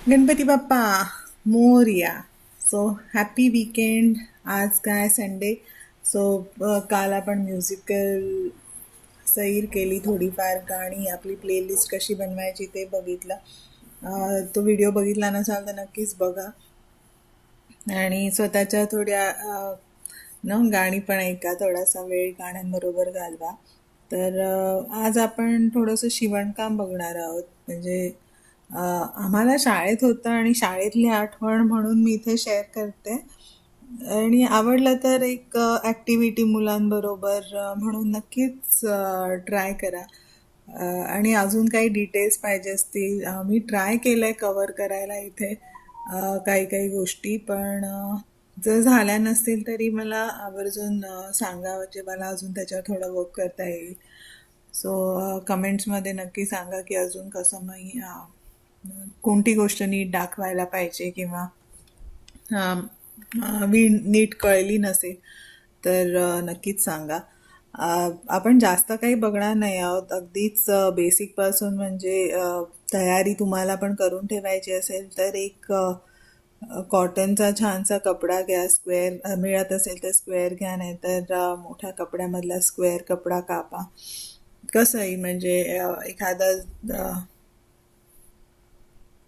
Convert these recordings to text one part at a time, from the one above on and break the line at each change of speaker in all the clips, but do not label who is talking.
Ganpati Bappa Morya. So happy weekend. आज काय Sunday. So काल आपण म्युझिकल सैर केली, थोडीफार गाणी आपली प्लेलिस्ट कशी बनवायची ते बघितलं. तो व्हिडिओ बघितला नसाल तर नक्कीच बघा आणि स्वतःच्या थोड्या गाणी पण ऐका, थोडासा वेळ गाण्यांबरोबर घालवा. तर आज आपण थोडंसं शिवणकाम बघणार आहोत. म्हणजे आम्हाला शाळेत होतं आणि शाळेतली आठवण म्हणून मी इथे शेअर करते. आणि आवडलं तर एक ॲक्टिव्हिटी मुलांबरोबर म्हणून नक्कीच ट्राय करा. आणि अजून काही डिटेल्स पाहिजे असतील, मी ट्राय केलं आहे कवर करायला इथे काही काही गोष्टी, पण जर झाल्या नसतील तरी मला आवर्जून सांगा, म्हणजे मला अजून त्याच्यावर थोडं वर्क करता येईल. सो कमेंट्समध्ये नक्की सांगा की अजून कसं मी कोणती गोष्ट नीट दाखवायला पाहिजे, किंवा नीट कळली नसेल तर नक्कीच सांगा. आपण जास्त काही बघणार नाही आहोत, अगदीच बेसिकपासून. म्हणजे तयारी तुम्हाला पण करून ठेवायची असेल तर एक कॉटनचा छानसा कपडा घ्या. स्क्वेअर मिळत असेल तर स्क्वेअर घ्या, नाही तर मोठ्या कपड्यामधला स्क्वेअर कपडा कापा. कसंही म्हणजे एखादा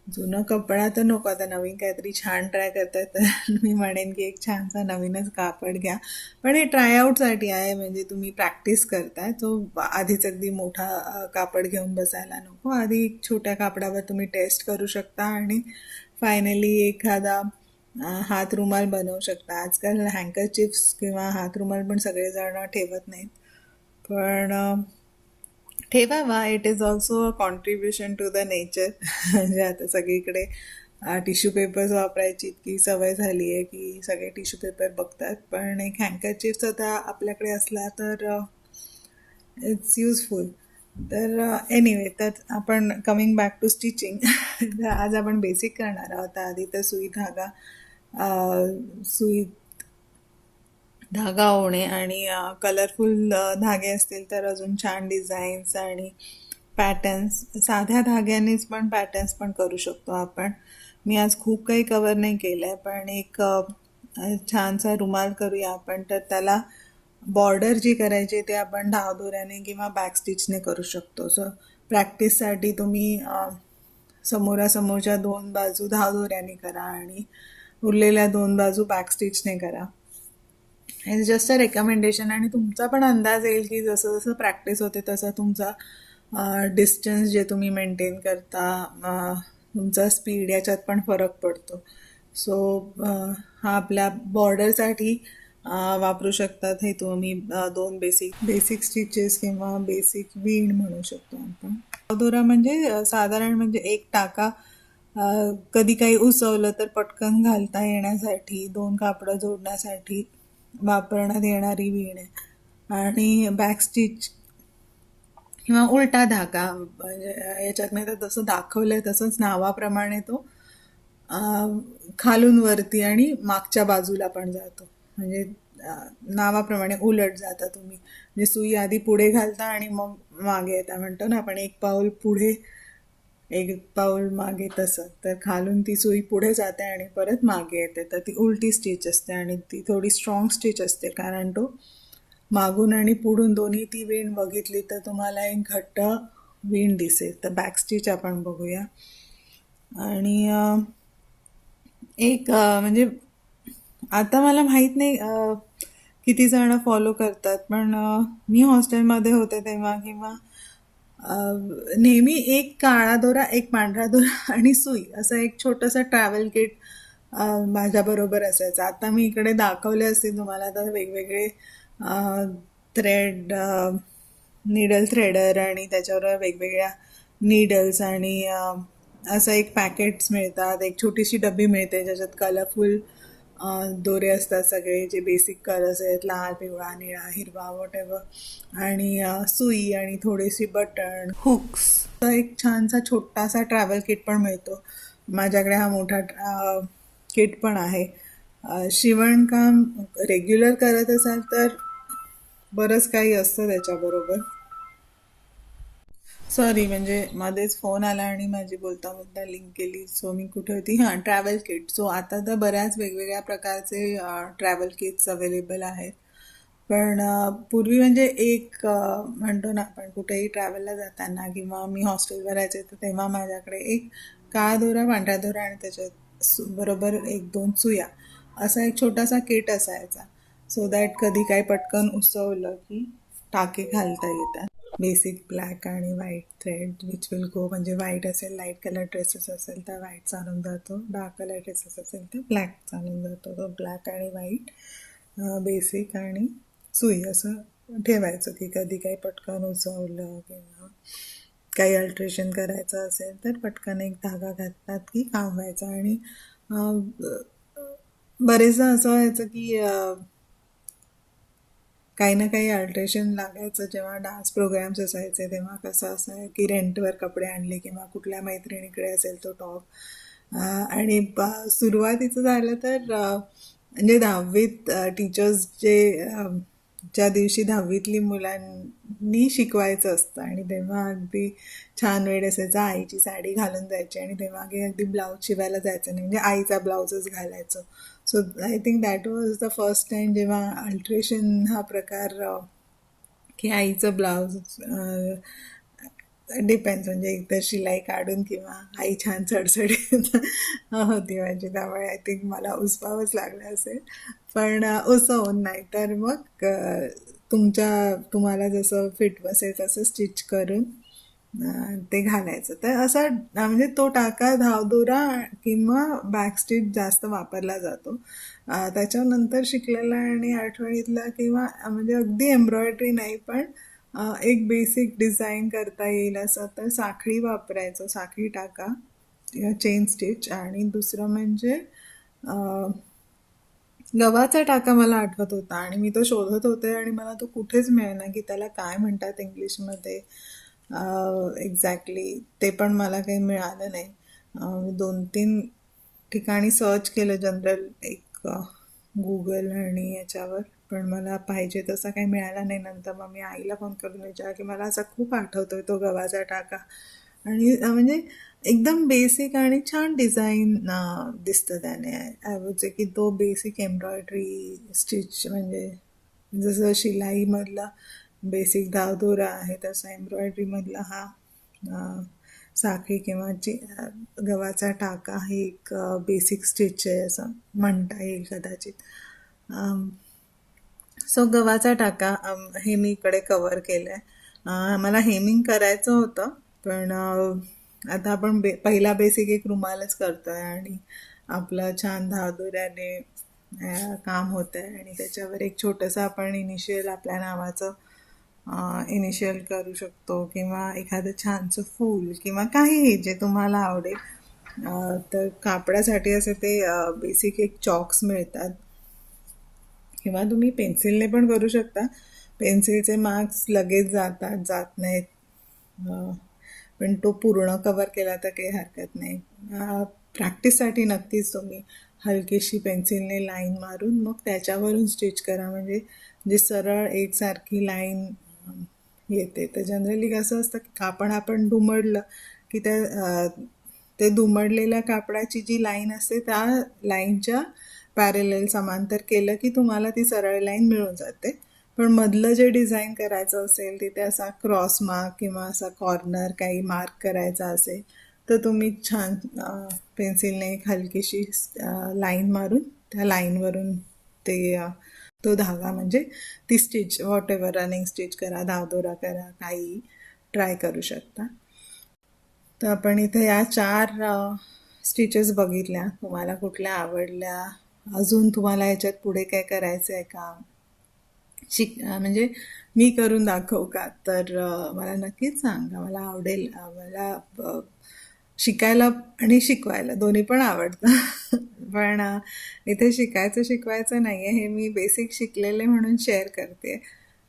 जुनं कपडा तर नको, आता नवीन काहीतरी छान ट्राय करताय तर मी म्हणेन की एक छानसा नवीनच कापड घ्या. पण हे ट्रायआउटसाठी आहे, म्हणजे तुम्ही प्रॅक्टिस करताय, तो आधीच अगदी मोठा कापड घेऊन बसायला नको. आधी एक छोट्या कापडावर तुम्ही टेस्ट करू शकता आणि फायनली एखादा हातरुमाल बनवू शकता. आजकाल हँकरचिप्स किंवा हातरुमाल पण सगळेजण ठेवत नाहीत, पण ठेवावा. It is also a contribution to the nature. म्हणजे आता सगळीकडे टिश्यू पेपर्स वापरायची इतकी सवय झाली आहे की सगळे टिश्यू पेपर बघतात, पण एक हँकरचिप्स आता आपल्याकडे असला तर इट्स युजफुल. तर एनिवे, तर आपण कमिंग बॅक टू स्टिचिंग. तर आज आपण बेसिक करणार आहोत. आधी तर सुई धागा, सुई धागा ओढणे आणि कलरफुल धागे असतील तर अजून छान डिझाईन्स आणि पॅटर्न्स. साध्या धाग्यानेच पण पॅटर्न्स पण करू शकतो आपण. मी आज खूप काही कवर नाही केलं आहे, पण एक छानसा रुमाल करूया आपण. तर त्याला बॉर्डर जी करायची ते आपण धावदोऱ्याने किंवा बॅक स्टिचने करू शकतो. सो प्रॅक्टिससाठी तुम्ही समोरासमोरच्या 2 बाजू धावदोऱ्याने करा आणि उरलेल्या 2 बाजू बॅक स्टिचने करा. It's just a recommendation. आणि तुमचा पण अंदाज येईल की जसं जसं प्रॅक्टिस होते तसं तुमचा डिस्टन्स जे तुम्ही मेंटेन करता, तुमचा स्पीड, याच्यात पण फरक पडतो. सो हा आपल्या बॉर्डरसाठी वापरू शकतात हे तुम्ही 2 बेसिक स्टिचेस किंवा बेसिक वीण म्हणू शकतो आपण. दोरा म्हणजे साधारण म्हणजे एक टाका कधी काही उसवलं तर पटकन घालता येण्यासाठी, 2 कापडं जोडण्यासाठी वापरण्यात येणारी वीण आहे. आणि बॅकस्टिच किंवा उलटा धागा, म्हणजे याच्यात नाही तर तसं दाखवलंय तसंच नावाप्रमाणे तो खालून वरती आणि मागच्या बाजूला पण जातो. म्हणजे नावाप्रमाणे उलट जाता तुम्ही. म्हणजे सुई आधी पुढे घालता आणि मग मागे येता, म्हणतो ना आपण एक पाऊल पुढे एक पाऊल मागे, तसं. तर खालून ती सुई पुढे जाते आणि परत मागे येते, तर ती उलटी स्टिच असते आणि ती थोडी स्ट्रॉंग स्टिच असते, कारण तो मागून आणि पुढून दोन्ही ती वीण बघितली तर तुम्हाला एक घट्ट वीण दिसेल. तर बॅक स्टिच आपण बघूया. आणि एक म्हणजे आता मला माहीत नाही किती जण फॉलो करतात, पण मी हॉस्टेलमध्ये होते तेव्हा, किंवा नेहमी एक काळा दोरा, एक पांढरा दोरा आणि सुई, असं एक छोटंसं ट्रॅव्हल किट माझ्याबरोबर असायचं. आता मी इकडे दाखवले असतील तुम्हाला तर वेगवेगळे थ्रेड, निडल थ्रेडर आणि त्याच्यावर वेगवेगळ्या नीडल्स आणि असं एक पॅकेट्स मिळतात. एक छोटीशी डबी मिळते ज्याच्यात कलरफुल दोरे असतात, सगळे जे बेसिक कलर्स आहेत, लाल, पिवळा, निळा, हिरवा, वॉटेवर. आणि सुई आणि थोडीशी बटन, हुक्स. तर एक छानसा छोटासा ट्रॅव्हल किट पण मिळतो. माझ्याकडे हा मोठा किट पण आहे. शिवणकाम रेग्युलर करत असाल तर बरंच काही असतं त्याच्याबरोबर. सॉरी, म्हणजे मध्येच फोन आला आणि माझी बोलता बोलता लिंक केली. सो मी कुठे होती, हां, ट्रॅव्हल किट. सो आता तर बऱ्याच वेगवेगळ्या प्रकारचे ट्रॅव्हल किट्स अवेलेबल आहेत. पण पूर्वी म्हणजे एक म्हणतो ना आपण कुठेही ट्रॅव्हलला जाताना, किंवा मी हॉस्टेलवर राहायचे तर तेव्हा माझ्याकडे एक काळा दोरा, पांढरा दोरा आणि त्याच्यात बरोबर एक दोन सुया असा एक छोटासा किट असायचा. सो दॅट कधी काही पटकन उसवलं की टाके घालता येतात. बेसिक ब्लॅक आणि white thread which will go, म्हणजे व्हाईट असेल, लाईट कलर ड्रेसेस असेल तर व्हाईट चालून जातो, डार्क कलर ड्रेसेस असेल तर ब्लॅक चालून जातो. तो ब्लॅक आणि व्हाईट बेसिक आणि सुई असं ठेवायचं की कधी काही पटकन उचवलं किंवा काही अल्ट्रेशन करायचं असेल तर पटकन एक धागा घातलात की काम व्हायचं. आणि अं, बरेचदा असं व्हायचं की काही ना काही अल्ट्रेशन लागायचं जेव्हा डान्स प्रोग्राम्स असायचे. तेव्हा कसं असाय की रेंटवर कपडे आणले किंवा कुठल्या मैत्रिणीकडे असेल तो टॉप. आणि सुरुवातीचं झालं तर म्हणजे दहावीत टीचर्स जे ज्या दिवशी दहावीतली मुलांनी शिकवायचं असतं आणि तेव्हा अगदी छान वेळ असायचा, आईची साडी घालून जायची आणि तेव्हा काही अगदी ब्लाऊज शिवायला जायचं नाही, म्हणजे आईचा ब्लाऊजच घालायचो. So I think that was the first time जेव्हा अल्ट्रेशन हा प्रकार की आईचं ब्लाऊज डिपेंड्स, म्हणजे एकतर शिलाई काढून किंवा आई छान चढचढीत होती माझी, त्यामुळे आय थिंक मला उसवावंच लागलं असेल. पण उसवून नाही तर मग तुम्हाला जसं फिट बसेल तसं स्टिच करून ते घालायचं. तर असं म्हणजे तो टाका धावदोरा किंवा बॅकस्टिच जास्त वापरला जातो. त्याच्यानंतर शिकलेला आणि आठवणीतला किंवा म्हणजे अगदी एम्ब्रॉयडरी नाही पण एक बेसिक डिझाईन करता येईल असं तर साखळी वापरायचो, साखळी टाका चेन स्टिच. आणि दुसरं म्हणजे गव्हाचा टाका मला आठवत होता आणि मी तो शोधत होते आणि मला तो कुठेच मिळेना की त्याला काय म्हणतात इंग्लिशमध्ये एक्झॅक्टली. ते पण मला काही मिळालं नाही. दोन तीन ठिकाणी सर्च केलं जनरल एक गुगल आणि याच्यावर, पण मला पाहिजे तसा काही मिळाला नाही. नंतर मग मी आईला फोन करून विचारलं की मला असा खूप आठवतोय तो गव्हाचा टाका. आणि म्हणजे एकदम बेसिक आणि छान डिझाईन दिसतं त्याने. आय वुड से की तो बेसिक एम्ब्रॉयडरी स्टिच, म्हणजे जसं शिलाईमधला बेसिक धावदोरा आहे तसा एम्ब्रॉयडरीमधला हा साखळी किंवा गव्हाचा टाका हे एक बेसिक स्टिच आहे असं म्हणता येईल कदाचित. सो गव्हाचा टाका हे मी इकडे कवर केलं आहे. मला हेमिंग करायचं होतं पण आता आपण पहिला बेसिक एक रुमालच करतो आहे आणि आपलं छान धावदोऱ्याने काम होतं आहे आणि त्याच्यावर एक छोटंसं आपण इनिशियल आपल्या नावाचं इनिशियल करू शकतो किंवा एखादं छानसं फूल किंवा काहीही जे तुम्हाला आवडेल. तर कापडासाठी असे ते बेसिक एक चॉक्स मिळतात किंवा तुम्ही पेन्सिलने पण करू शकता. पेन्सिलचे मार्क्स लगेच जात नाहीत. पण तो पूर्ण कवर केला तर काही हरकत नाही. प्रॅक्टिससाठी नक्कीच तुम्ही हलकीशी पेन्सिलने लाईन मारून मग त्याच्यावरून स्टिच करा, म्हणजे जे सरळ एकसारखी लाईन येते. तर जनरली कसं असतं की आपण दुमडलं की ते दुमडलेल्या कापडाची जी लाईन असते त्या लाईनच्या पॅरेलल समांतर केलं की तुम्हाला ती सरळ लाईन मिळून जाते. पण मधलं जे डिझाईन करायचं असेल तिथे असा क्रॉस मार्क किंवा असा कॉर्नर काही मार्क करायचा असेल तर तुम्ही छान पेन्सिलने एक हलकीशी लाईन मारून त्या लाईनवरून ते तो धागा म्हणजे ती stitch what ever running stitch करा, धावदोरा करा, काही ट्राय करू शकता. तर आपण इथे या 4 स्टिचेस बघितल्या. तुम्हाला कुठल्या आवडल्या? अजून तुम्हाला याच्यात पुढे काय करायचं आहे का? म्हणजे मी करून दाखवू का? तर मला नक्कीच सांगा. मला आवडेल. मला शिकायला आणि शिकवायला दोन्ही पण आवडतं. पण इथे शिकवायचं नाही आहे, हे मी बेसिक शिकलेले म्हणून शेअर करते.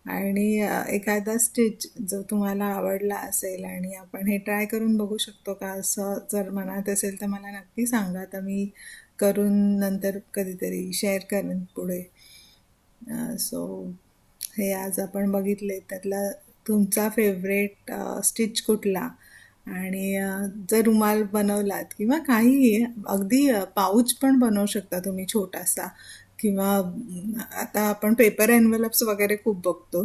आणि एखादा स्टिच जो तुम्हाला आवडला असेल आणि आपण हे ट्राय करून बघू शकतो का असं जर मनात असेल तर मला नक्की सांगा. तर मी करून नंतर कधीतरी शेअर करेन पुढे. सो हे आज आपण बघितले त्यातला तुमचा फेवरेट स्टिच कुठला आणि जर रुमाल बनवलात किंवा काहीही अगदी पाऊच पण बनवू शकता तुम्ही छोटासा किंवा आता आपण पेपर एनव्हलप्स वगैरे खूप बघतो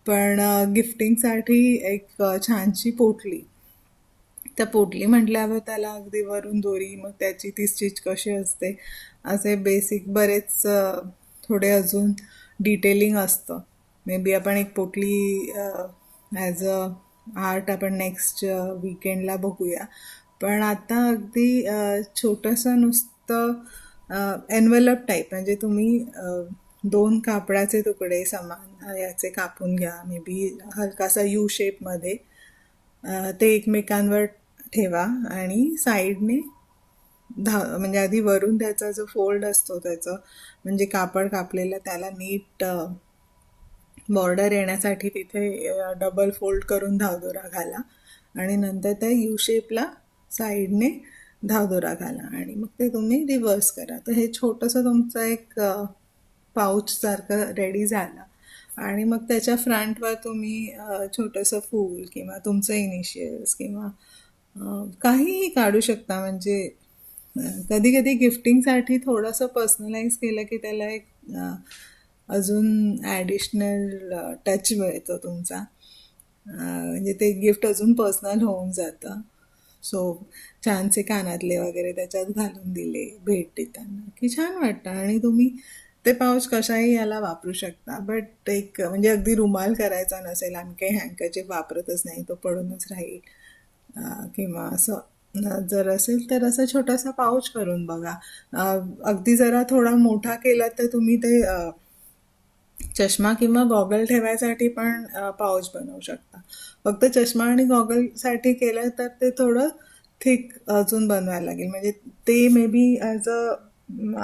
पण गिफ्टिंगसाठी एक छानशी पोटली त्या पोटली म्हटल्यावर त्याला अगदी वरून दोरी मग त्याची ती स्टिच कशी असते असे बेसिक बरेच थोडे अजून डिटेलिंग असतं मे बी आपण एक पोटली ॲज अ आर्ट आपण नेक्स्ट वीकेंडला बघूया पण आता अगदी छोटंसं नुसतं एनव्हलप टाईप म्हणजे तुम्ही दोन कापडाचे तुकडे समान याचे कापून घ्या मे बी हलकासा यू शेपमध्ये ते एकमेकांवर ठेवा आणि साईडने म्हणजे आधी वरून त्याचा जो फोल्ड असतो त्याचं म्हणजे कापड कापलेलं त्याला नीट बॉर्डर येण्यासाठी तिथे डबल फोल्ड करून धावदोरा घाला आणि नंतर त्या यू शेपला साईडने धावदोरा घाला आणि मग ते तुम्ही रिव्हर्स करा तर हे छोटंसं तुमचं एक पाऊचसारखं रेडी झालं आणि मग त्याच्या फ्रंटवर तुम्ही छोटंसं फूल किंवा तुमचं इनिशियल्स किंवा काहीही काढू शकता म्हणजे कधी कधी गिफ्टिंगसाठी थोडंसं पर्सनलाइज केलं की त्याला एक अजून ॲडिशनल टच मिळतो तुमचा म्हणजे ते गिफ्ट अजून पर्सनल होऊन जातं सो छानसे कानातले वगैरे त्याच्यात घालून दिले भेट देताना की छान वाटतं आणि तुम्ही ते पाऊच कशाही याला वापरू शकता बट एक म्हणजे अगदी रुमाल करायचा नसेल आम्ही काही हँकरचीफ वापरतच नाही तो पडूनच राहील किंवा असं जर असेल तर असं छोटासा पाऊच करून बघा अगदी जरा थोडा मोठा केला तर तुम्ही ते चष्मा किंवा गॉगल ठेवायसाठी पण पाऊच बनवू शकता फक्त चष्मा आणि गॉगलसाठी केलं तर ते थोडं थिक अजून बनवायला लागेल म्हणजे ते may be as a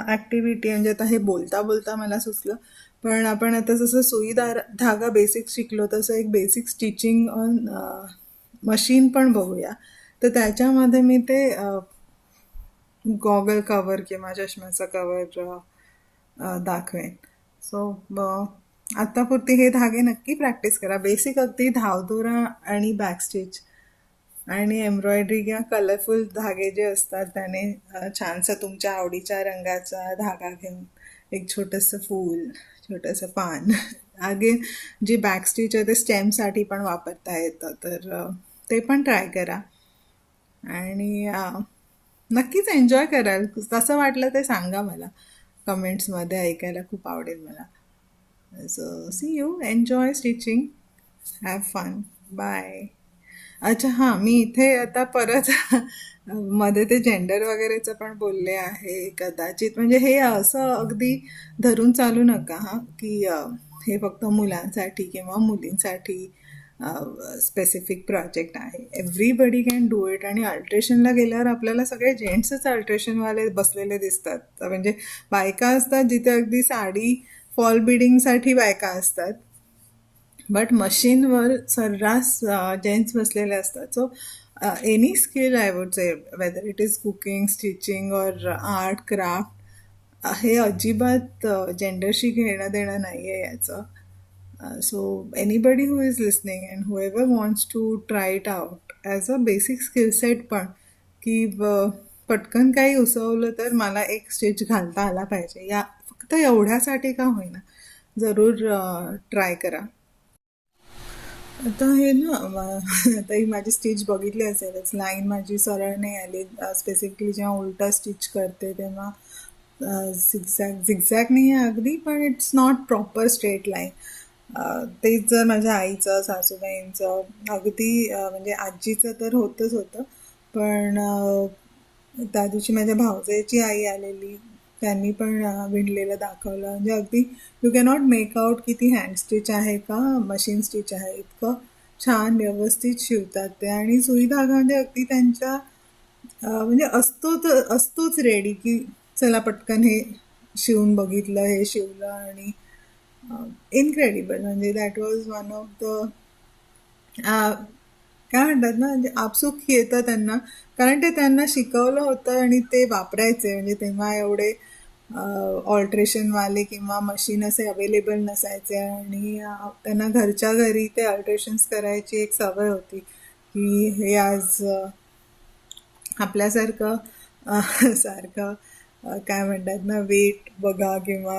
activity म्हणजे आता हे बोलता बोलता मला सुचलं पण आपण आता जसं सुईदार धागा बेसिक शिकलो तसं एक बेसिक स्टिचिंग ऑन मशीन पण बघूया तर त्याच्यामध्ये मी ते गॉगल कवर किंवा चष्म्याचा कवर दाखवेन सो आत्तापुरती हे धागे नक्की प्रॅक्टिस करा बेसिक अगदी धावदोरा आणि बॅकस्टिच आणि एम्ब्रॉयडरी किंवा कलरफुल धागे जे असतात त्याने छानसा तुमच्या आवडीच्या रंगाचा धागा घेऊन एक छोटंसं फूल छोटंसं पान अगेन जी बॅकस्टिच आहे ते स्टेमसाठी पण वापरता येतं तर ते पण ट्राय करा आणि नक्कीच एन्जॉय कराल कसं वाटलं ते सांगा मला कमेंट्समध्ये ऐकायला खूप आवडेल मला so see you enjoy stitching have fun bye अच्छा हां मी इथे आता परत मध्ये ते जेंडर वगैरेचं पण बोलले आहे कदाचित म्हणजे हे असं अगदी धरून चालू नका हां की हे फक्त मुलांसाठी किंवा मुलींसाठी स्पेसिफिक प्रोजेक्ट आहे एव्हरीबडी कॅन डू इट आणि अल्ट्रेशनला गेल्यावर आपल्याला सगळे जेंट्सच अल्ट्रेशनवाले बसलेले दिसतात म्हणजे बायका असतात जिथे अगदी साडी फॉल बिडिंगसाठी बायका असतात बट मशीनवर सर्रास जेंट्स बसलेले असतात so any skill I would say whether it is cooking stitching और आर्ट क्राफ्ट हे अजिबात जेंडरशी घेणं देणं नाही आहे याचं so anybody who is listening and whoever wants to try it out as a basic skill set पण की पटकन काही उसवलं तर मला एक स्टिच घालता आला पाहिजे या फक्त एवढ्यासाठी का होईना जरूर ट्राय करा आता हे ना आता ही माझी स्टिच बघितली असेलच लाईन माझी सरळ नाही आली स्पेसिफिकली जेव्हा उलटा स्टिच करते तेव्हा झिगझॅग नाही आहे अगदी पण it's not proper straight line तेच जर माझ्या आईचं सासूबाईंचं अगदी म्हणजे आजीचं तर होतंच होतं पण त्या दिवशी माझ्या भावजाईची आई आलेली त्यांनी पण विणलेलं दाखवलं म्हणजे अगदी यू कॅनॉट मेक आउट की ती हँड स्टिच आहे का मशीन स्टिच आहे इतकं छान व्यवस्थित शिवतात ते आणि सुई धागा म्हणजे अगदी त्यांच्या म्हणजे असतोच रेडी की चला पटकन हे शिवून बघितलं हे शिवलं आणि इनक्रेडिबल म्हणजे that was one of the काय म्हणतात ना म्हणजे आपसूक येतं त्यांना कारण ते त्यांना शिकवलं होतं आणि ते वापरायचे म्हणजे तेव्हा एवढे ऑल्ट्रेशनवाले किंवा मशीन असे अवेलेबल नसायचे आणि त्यांना घरच्या घरी ते अल्ट्रेशन्स करायची एक सवय होती की हे आज आपल्यासारखं सारखं काय म्हणतात ना वेट बघा किंवा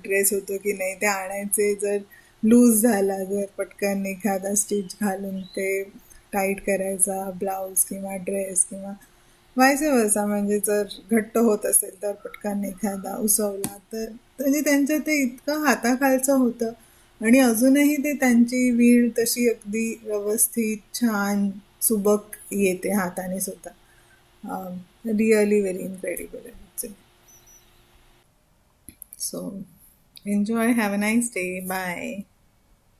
ड्रेस होतो की नाही ते आणायचे, जर लूज झाला जर पटकन एखादा स्टिच घालून ते टाईट करायचा ब्लाऊज किंवा ड्रेस किंवा व्हायस वर्सा, म्हणजे जर घट्ट होत असेल तर पटकन एखादा उसवला तर म्हणजे त्यांचं ते इतकं हाताखालचं होतं आणि अजूनही ते त्यांची वीण तशी अगदी व्यवस्थित छान सुबक येते हाताने सुद्धा. Really very incredible, I would say. So enjoy, have a nice day, bye.